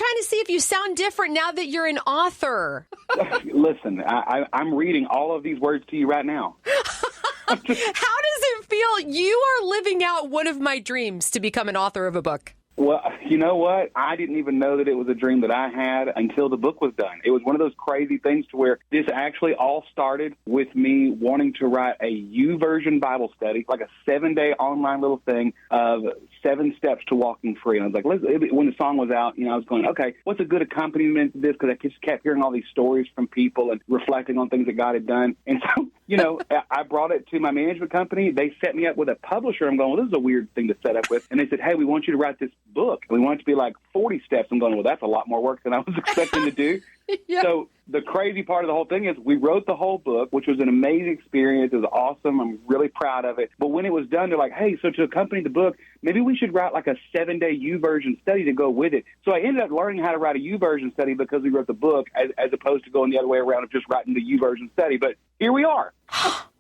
trying to see if you sound different now that you're an author. Listen, I'm reading all of these words to you right now. How does it feel? You are living out one of my dreams to become an author of a book. Well, you know what? I didn't even know that it was a dream that I had until the book was done. It was one of those crazy things to where this actually all started with me wanting to write a YouVersion Bible study, like a 7-day online little thing of 7 steps to walking free. And I was like, when the song was out, I was going, okay, what's a good accompaniment to this? Because I just kept hearing all these stories from people and reflecting on things that God had done. And so, I brought it to my management company. They set me up with a publisher. I'm going, well, this is a weird thing to set up with. And they said, hey, we want you to write this book. We want it to be like 40 steps. I'm going, well, that's a lot more work than I was expecting to do. Yeah. So the crazy part of the whole thing is we wrote the whole book, which was an amazing experience. It was awesome. I'm really proud of it. But when it was done, they're like, hey, so to accompany the book, maybe we should write like a 7-day YouVersion study to go with it. So I ended up learning how to write a YouVersion study because we wrote the book as opposed to going the other way around of just writing the YouVersion study. But here we are.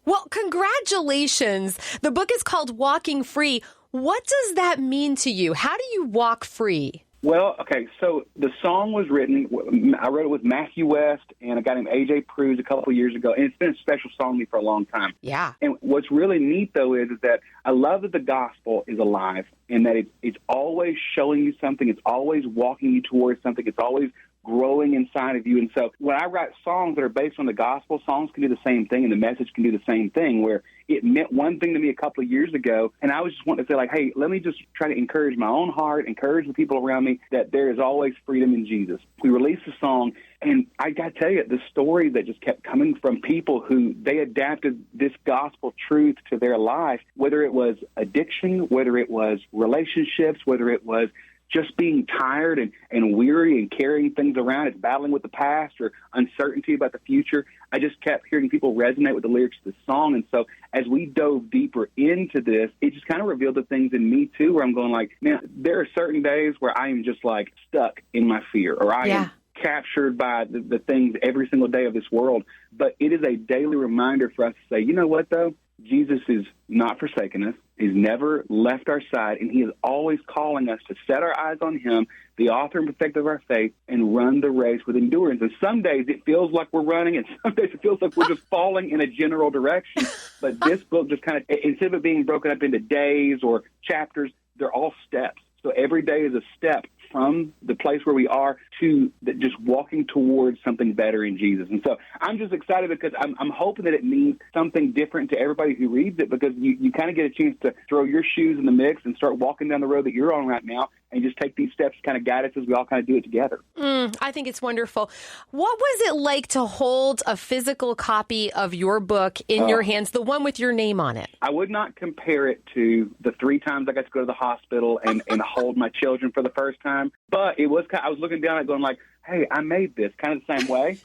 Well, congratulations. The book is called Walking Free. What does that mean to you? How do you walk free? Well, okay, so the song was written, I wrote it with Matthew West and a guy named A.J. Pruz a couple of years ago, and it's been a special song to me for a long time. Yeah. And what's really neat, though, is that I love that the gospel is alive and that it's always showing you something, it's always walking you towards something, it's always growing inside of you. And so when I write songs that are based on the gospel, songs can do the same thing and the message can do the same thing, where it meant one thing to me a couple of years ago, and I was just wanting to say, like, hey, let me just try to encourage my own heart, encourage the people around me that there is always freedom in Jesus. We released the song, and I got to tell you, the stories that just kept coming from people who they adapted this gospel truth to their life, whether it was addiction, whether it was relationships, whether it was just being tired and weary and carrying things around, it's battling with the past or uncertainty about the future. I just kept hearing people resonate with the lyrics of the song. And so as we dove deeper into this, it just kind of revealed the things in me, too, where I'm going like, man, there are certain days where I am just like stuck in my fear, or I am captured by the things every single day of this world. But it is a daily reminder for us to say, you know what, though? Jesus is not forsaken us. He's never left our side, and he is always calling us to set our eyes on him, the author and perfecter of our faith, and run the race with endurance. And some days it feels like we're running, and some days it feels like we're just falling in a general direction. But this book just kind of, instead of it being broken up into days or chapters, they're all steps. So every day is a step from the place where we are to just walking towards something better in Jesus. And so I'm just excited because I'm hoping that it means something different to everybody who reads it, because you kind of get a chance to throw your shoes in the mix and start walking down the road that you're on right now and just take these steps to kind of guide us as we all kind of do it together. I think it's wonderful. What was it like to hold a physical copy of your book in your hands, the one with your name on it? I would not compare it to the 3 times I got to go to the hospital and hold my children for the first time. But it was I was looking down at it going like, hey, I made this kind of the same way.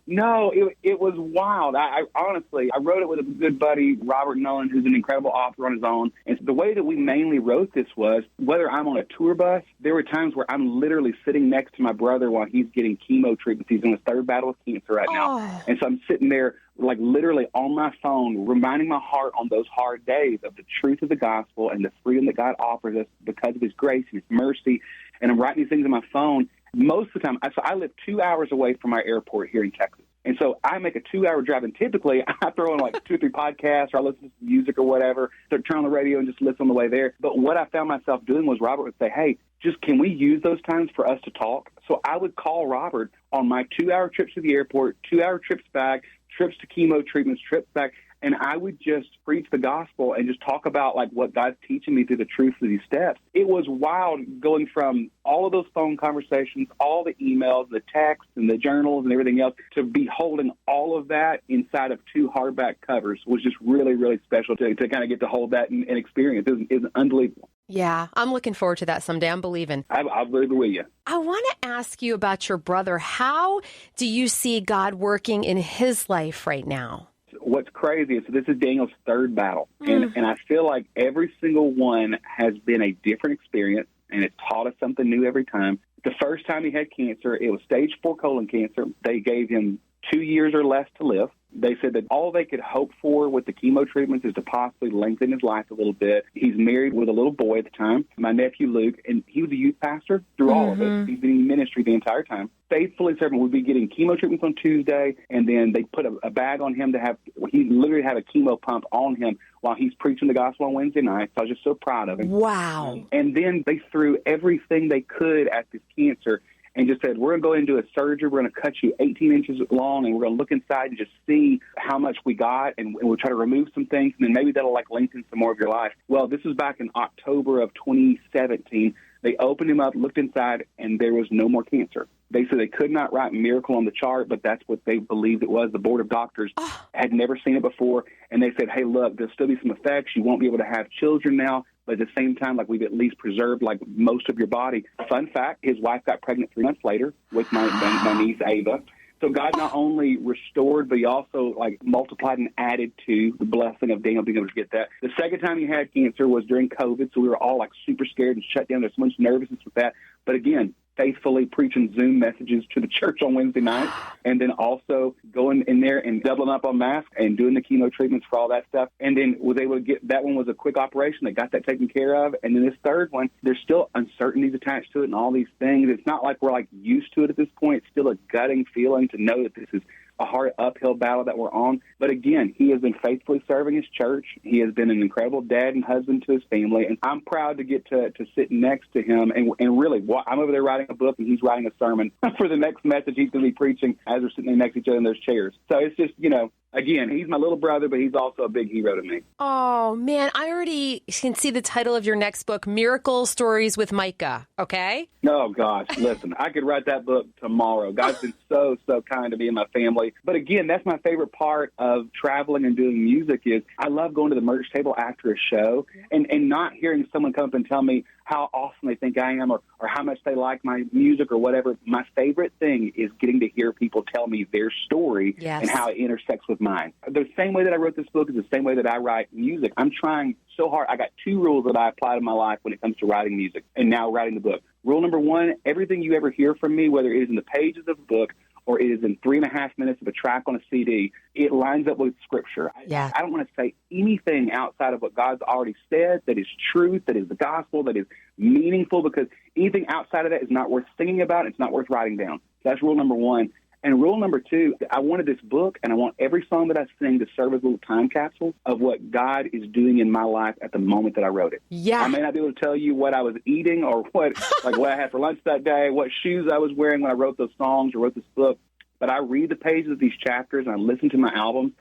No, it was wild. I honestly, I wrote it with a good buddy, Robert Nolan, who's an incredible author on his own. And the way that we mainly wrote this was, whether I'm on a tour bus, there were times where I'm literally sitting next to my brother while he's getting chemo treatments. He's in his 3rd battle with cancer right now. And so I'm sitting there like literally on my phone, reminding my heart on those hard days of the truth of the gospel and the freedom that God offers us because of his grace and his mercy. And I'm writing these things on my phone. Most of the time, I live 2 hours away from our airport here in Texas. And so I make a 2-hour drive, and typically I throw on like 2 or 3 podcasts, or I listen to some music or whatever, so turn on the radio and just listen on the way there. But what I found myself doing was Robert would say, hey, can we use those times for us to talk? So I would call Robert on my 2-hour trips to the airport, 2-hour trips back, trips to chemo treatments, trips back, and I would just preach the gospel and just talk about like what God's teaching me through the truth of these steps. It was wild going from all of those phone conversations, all the emails, the texts and the journals and everything else, to be holding all of that inside of 2 hardback covers was just really, really special to kind of get to hold that and experience. It was unbelievable. Yeah, I'm looking forward to that someday. I'm believing. I'll believe it with you. I want to ask you about your brother. How do you see God working in his life right now? What's crazy is this is Daniel's 3rd battle, and I feel like every single one has been a different experience, and it's taught us something new every time. The first time he had cancer, it was stage 4 colon cancer. They gave him 2 years or less to live. They said that all they could hope for with the chemo treatments is to possibly lengthen his life a little bit. He's married with a little boy at the time, my nephew Luke, and he was a youth pastor through all of it. He's been in ministry the entire time. Faithfully serving. We'd be getting chemo treatments on Tuesday, and then they put a bag on him to have, he literally had a chemo pump on him while he's preaching the gospel on Wednesday night. So I was just so proud of him. Wow. And then they threw everything they could at this cancer and just said, we're going to go into a surgery. We're going to cut you 18 inches long, and we're going to look inside and just see how much we got, and we'll try to remove some things, and then maybe that'll, lengthen some more of your life. Well, this was back in October of 2017. They opened him up, looked inside, and there was no more cancer. They said they could not write miracle on the chart, but that's what they believed it was. The board of doctors had never seen it before, and they said, hey, look, there'll still be some effects. You won't be able to have children now, but at the same time, we've at least preserved, most of your body. Fun fact, his wife got pregnant 3 months later with my niece, Ava. So God not only restored, but he also multiplied and added to the blessing of Daniel being able to get that. The second time he had cancer was during COVID, so we were all super scared and shut down. There's so much nervousness with that. But again, faithfully preaching Zoom messages to the church on Wednesday night, and then also going in there and doubling up on masks and doing the chemo treatments for all that stuff. And then was able to get, that one was a quick operation. They got that taken care of. And then this third one, there's still uncertainties attached to it and all these things. It's not like we're used to it at this point. It's still a gutting feeling to know that this is a hard uphill battle that we're on. But again, he has been faithfully serving his church. He has been an incredible dad and husband to his family. And I'm proud to get to sit next to him. And really, I'm over there writing a book, and he's writing a sermon for the next message he's going to be preaching as we're sitting there next to each other in those chairs. So it's just, again, he's my little brother, but he's also a big hero to me. Oh, man, I already can see the title of your next book, Miracle Stories with Micah, okay? Oh, gosh, listen, I could write that book tomorrow. God's been so kind to me and my family. But again, that's my favorite part of traveling and doing music is I love going to the merch table after a show and not hearing someone come up and tell me how awesome they think I am or how much they like my music or whatever. My favorite thing is getting to hear people tell me their story and how it intersects with mine. The same way that I wrote this book is the same way that I write music. I'm trying so hard. I got 2 rules that I apply to my life when it comes to writing music and now writing the book. Rule number 1, everything you ever hear from me, whether it is in the pages of the book or it is in 3.5 minutes of a track on a CD, it lines up with Scripture. Yeah. I don't want to say anything outside of what God's already said that is truth, that is the gospel, that is meaningful, because anything outside of that is not worth singing about. It's not worth writing down. That's rule number 1. And rule number 2, I wanted this book, and I want every song that I sing to serve as little time capsules of what God is doing in my life at the moment that I wrote it. Yeah. I may not be able to tell you what I was eating or what I had for lunch that day, what shoes I was wearing when I wrote those songs or wrote this book, but I read the pages of these chapters and I listen to my albums,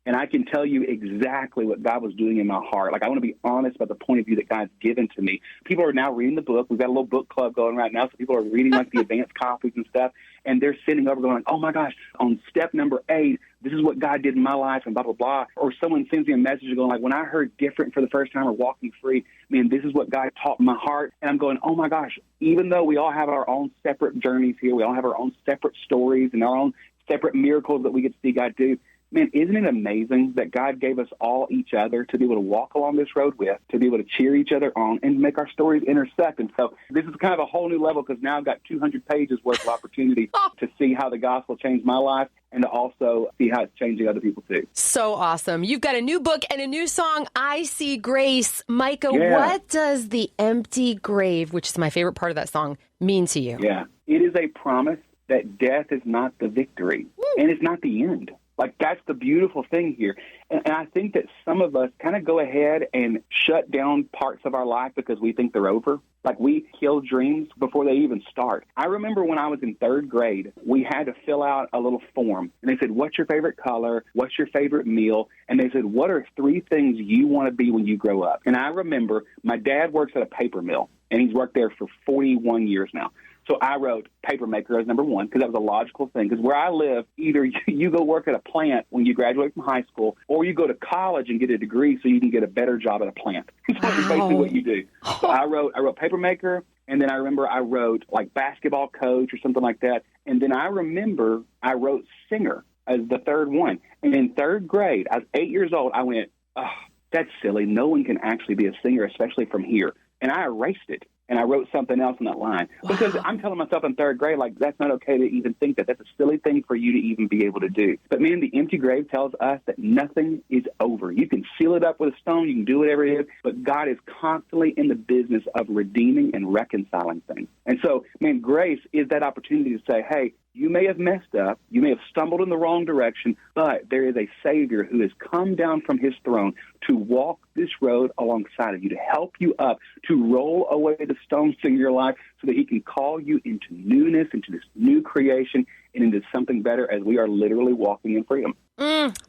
and I can tell you exactly what God was doing in my heart. I want to be honest about the point of view that God's given to me. People are now reading the book. We've got a little book club going right now, so people are reading the advanced copies and stuff, and they're sitting over going, oh, my gosh, on step number 8, this is what God did in my life and blah, blah, blah. Or someone sends me a message going when I heard different for the first time or walking free, man, this is what God taught my heart. And I'm going, oh, my gosh, even though we all have our own separate journeys here, we all have our own separate stories and our own separate miracles that we get to see God do, man, isn't it amazing that God gave us all each other to be able to walk along this road with, to be able to cheer each other on, and make our stories intersect? And so this is kind of a whole new level because now I've got 200 pages worth of opportunity to see how the gospel changed my life and to also see how it's changing other people too. So awesome. You've got a new book and a new song, I See Grace. Micah, what does the empty grave, which is my favorite part of that song, mean to you? Yeah, it is a promise that death is not the victory and it's not the end. That's the beautiful thing here. And I think that some of us kind of go ahead and shut down parts of our life because we think they're over. We kill dreams before they even start. I remember when I was in 3rd grade, we had to fill out a little form. And they said, what's your favorite color? What's your favorite meal? And they said, what are 3 things you want to be when you grow up? And I remember my dad works at a paper mill, and he's worked there for 41 years now. So I wrote paper maker as number 1 because that was a logical thing. Because where I live, either you go work at a plant when you graduate from high school, or you go to college and get a degree so you can get a better job at a plant. That's basically what you do. So I wrote paper maker, and then I remember I wrote basketball coach or something like that. And then I remember I wrote singer as the 3rd one. And in 3rd grade, I was 8 years old, I went, oh, that's silly. No one can actually be a singer, especially from here. And I erased it. and I wrote something else in that line. Because I'm telling myself in third grade, like, that's not okay to even think that. That's a silly thing for you to even be able to do. But, man, the empty grave tells us that nothing is over. You can seal it up with a stone. You can do whatever it is. But God is constantly in the business of redeeming and reconciling things. And so, man, grace is that opportunity to say, hey, you may have messed up, you may have stumbled in the wrong direction, but there is a Savior who has come down from his throne to walk this road alongside of you, to help you up, to roll away the stones in your life so that he can call you into newness, into this new creation, and into something better as we are literally walking in freedom.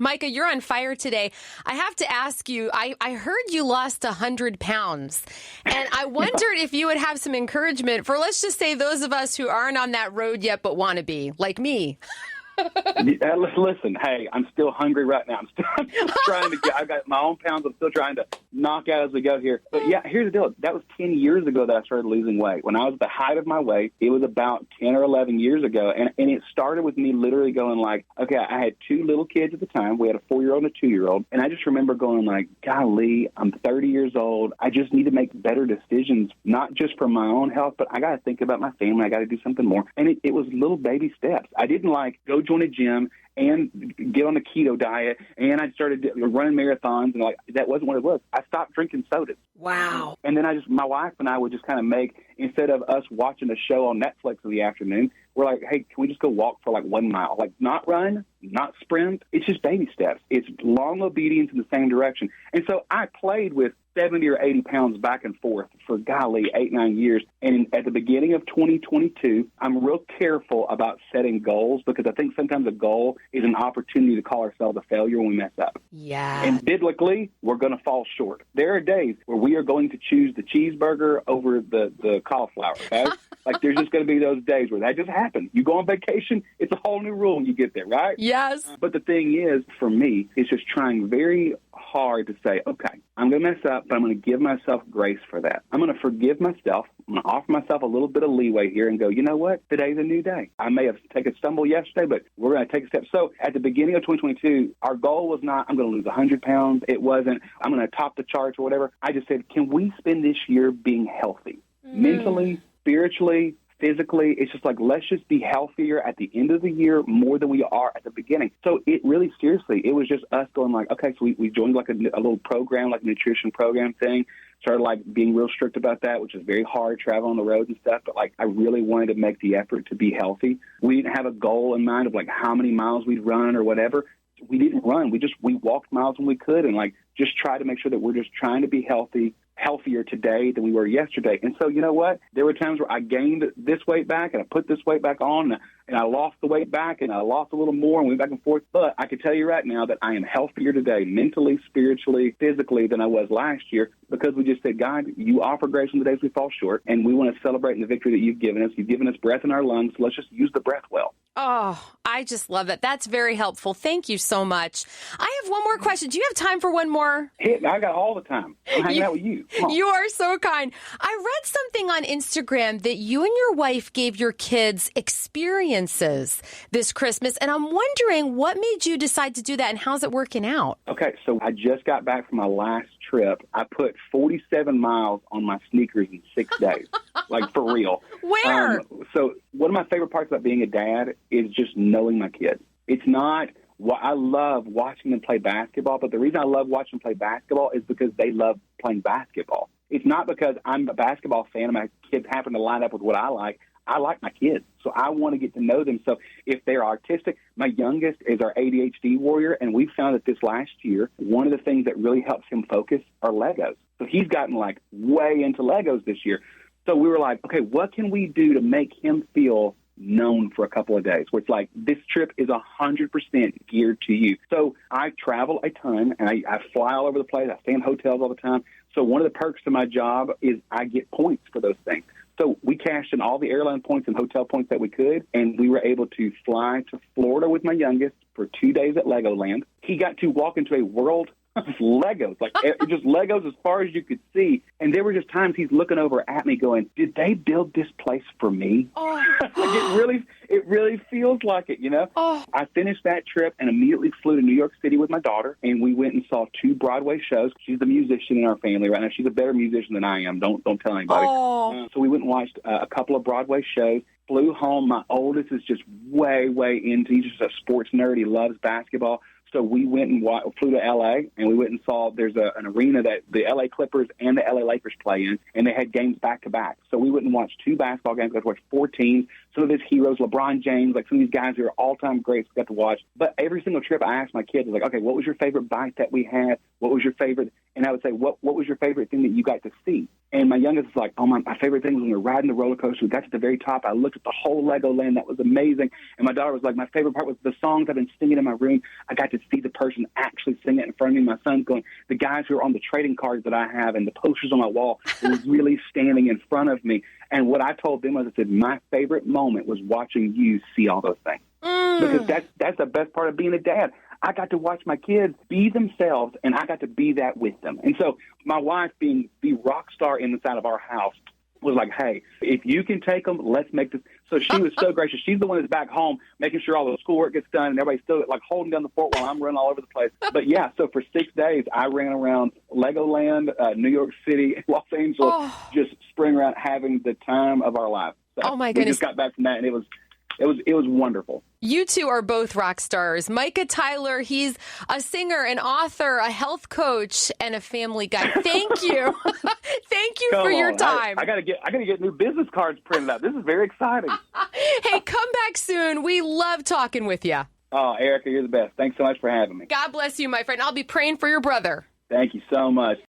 Micah, you're on fire today. I have to ask you, I heard you lost 100 pounds, and I wondered if you would have some encouragement for, let's just say, those of us who aren't on that road yet but want to be, like me. Listen, hey, I'm still hungry right now. I'm still trying to I've got my own pounds I'm still trying to knock out as we go here. But yeah, here's the deal. That was 10 years ago that I started losing weight. When I was at the height of my weight, it was about 10 or 11 years ago. And it started with me literally going like, okay, I had two little kids at the time. We had a 4-year-old and a 2-year-old. And I just remember going like, golly, I'm 30 years old. I just need to make better decisions, not just for my own health, but I got to think about my family. I got to do something more. And it was little baby steps. I didn't like go join a gym and get on the keto diet, and I started running marathons, and like that wasn't what it was. I stopped drinking sodas. Wow. And then my wife and I would just kind of make, instead of us watching a show on Netflix in the afternoon, we're like, hey, can we just go walk for like 1 mile? Like not run, not sprint. It's just baby steps. It's long obedience in the same direction. And so I played with 70 or 80 pounds back and forth for, golly, 8-9 years. And at the beginning of 2022, I'm real careful about setting goals because I think sometimes a goal is an opportunity to call ourselves a failure when we mess up. Yeah. And biblically, we're going to fall short. There are days where we are going to choose the cheeseburger over the cauliflower, okay? Like there's just going to be those days where that just happens. You go on vacation, it's a whole new rule when you get there, right? Yes. But the thing is, for me, it's just trying very hard to say, okay, I'm going to mess up, but I'm going to give myself grace for that. I'm going to forgive myself. I'm going to offer myself a little bit of leeway here and go, you know what? Today's a new day. I may have taken a stumble yesterday, but we're going to take a step. So at the beginning of 2022, our goal was not, I'm going to lose 100 pounds. It wasn't, I'm going to top the charts or whatever. I just said, can we spend this year being healthy? Mentally, spiritually, physically. It's just like, let's just be healthier at the end of the year more than we are at the beginning. So it really, seriously, it was just us going like, okay, so we joined like a little program, like a nutrition program thing, started like being real strict about that, which is very hard, travel on the road and stuff. But like, I really wanted to make the effort to be healthy. We didn't have a goal in mind of like how many miles we'd run or whatever. We didn't run. We walked miles when we could and like just try to make sure that we're just trying to be healthier today than we were yesterday. And so, you know what? There were times where I gained this weight back and I put this weight back on and I lost the weight back and I lost a little more and went back and forth. But I can tell you right now that I am healthier today, mentally, spiritually, physically, than I was last year because we just said, God, you offer grace on the days we fall short, and we want to celebrate in the victory that you've given us. You've given us breath in our lungs, so let's just use the breath well. Oh, I just love it. That's very helpful. Thank you so much. I have one more question. Do you have time for one more? I got all the time. I'm hanging out with you. You are so kind. I read something on Instagram that you and your wife gave your kids experiences this Christmas, and I'm wondering what made you decide to do that and how's it working out? Okay, so I just got back from my last trip. I put 47 miles on my sneakers in 6 days, like for real. Where? So one of my favorite parts about being a dad is just knowing my kids. It's not I love watching them play basketball, but the reason I love watching them play basketball is because they love playing basketball. It's not because I'm a basketball fan and my kids happen to line up with what I like. I like my kids, so I want to get to know them. So if they're artistic, my youngest is our ADHD warrior, and we found that this last year, one of the things that really helps him focus are Legos. So he's gotten like way into Legos this year. So we were like, okay, what can we do to make him feel known for a couple of days, where it's like, this trip is 100% geared to you. So I travel a ton, and I fly all over the place. I stay in hotels all the time. So one of the perks of my job is I get points for those things. So we cashed in all the airline points and hotel points that we could, and we were able to fly to Florida with my youngest for 2 days at Legoland. He got to walk into a World Legos, like just Legos as far as you could see. And there were just times he's looking over at me going, did they build this place for me? Oh. Like it really feels like it, you know? Oh. I finished that trip and immediately flew to New York City with my daughter, and we went and saw 2 Broadway shows. She's the musician in our family right now. She's a better musician than I am. Don't tell anybody. Oh. So we went and watched a couple of Broadway shows. Flew home. My oldest is just way into, he's just a sports nerd. He loves basketball. So we went and flew to L.A., and we went and saw there's an arena that the L.A. Clippers and the L.A. Lakers play in, and they had games back-to-back. So we went and watched 2 basketball games. We got to watch 4 teams. Some of his heroes, LeBron James, like some of these guys who are all-time greats, we got to watch. But every single trip I asked my kids, I was like, okay, what was your favorite bite that we had? What was your favorite? And I would say, what was your favorite thing that you got to see? And my youngest was like, oh, my favorite thing was when we were riding the roller coaster. We got to the very top. I looked at the whole Legoland. That was amazing. And my daughter was like, my favorite part was the songs I've been singing in my room. I got to see the person actually sing it in front of me. My son's going, the guys who are on the trading cards that I have and the posters on my wall were really standing in front of me. And what I told them was, I said, my favorite moment was watching you see all those things. Because that's the best part of being a dad. I got to watch my kids be themselves, and I got to be that with them. And so my wife, being the rock star inside of our house, was like, hey, if you can take them, let's make this. So she was so gracious. She's the one that's back home making sure all the schoolwork gets done, and everybody's still like holding down the fort while I'm running all over the place. But yeah, so for 6 days, I ran around Legoland, New York City, Los Angeles, just spring around having the time of our life. So oh my goodness! We just got back from that, and it was wonderful. You two are both rock stars. Micah Tyler, he's a singer, an author, a health coach, and a family guy. Thank you. Thank you for your time. I gotta get new business cards printed out. This is very exciting. Hey, come back soon. We love talking with you. Oh, Erica, you're the best. Thanks so much for having me. God bless you, my friend. I'll be praying for your brother. Thank you so much.